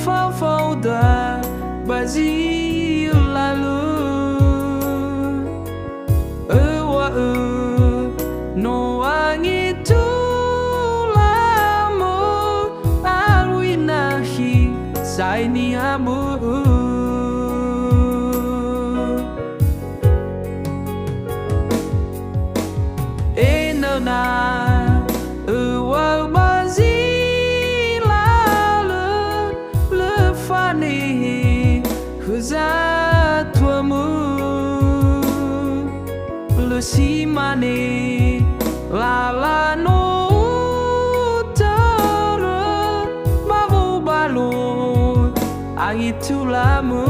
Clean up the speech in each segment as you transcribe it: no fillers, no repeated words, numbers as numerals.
falta vazio lalu no angetulamo arwinahi sai niamu na uwal bazila le fani huzatuamu le simane la no tara babu balu angetulamo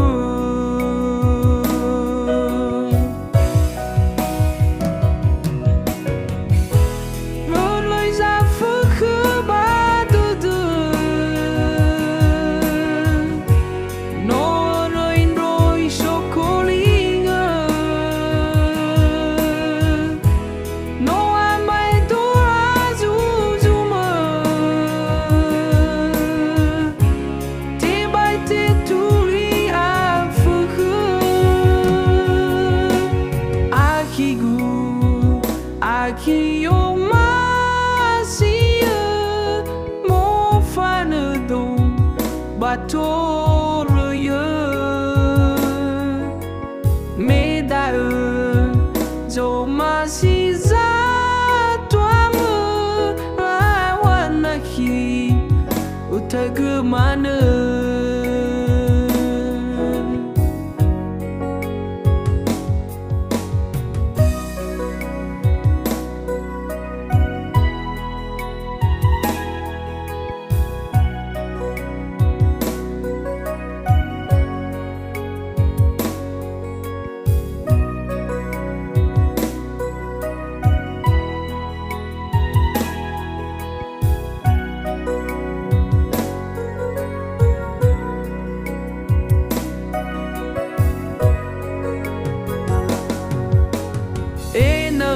Aqui o macia mo fanado batoroya me da zo masiza tuamu awanaki utagemana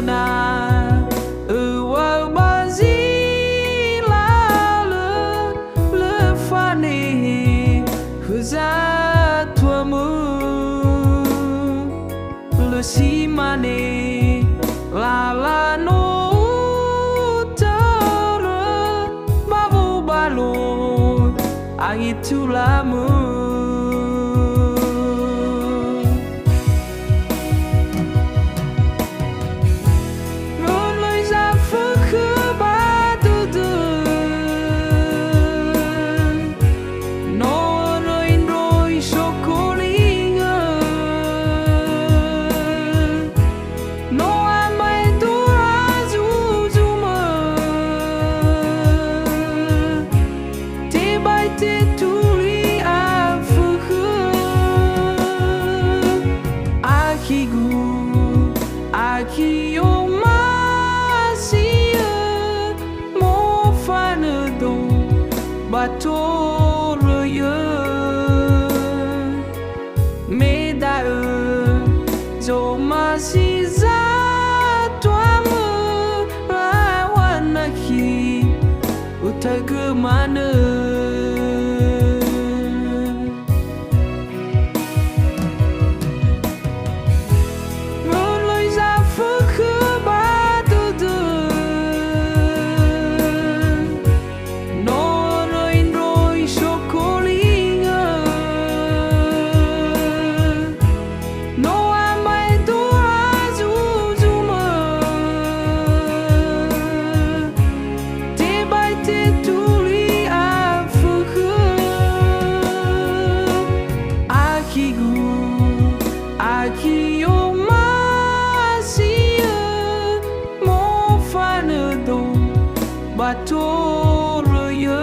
na uwal bazila le fani huzatuamu le simane la no tara babu balu angetulamo Aqui o macia mo fanado batoroya me da zo masiza tuamu awanaki utagemana Aqui o macia mo fanado batoroya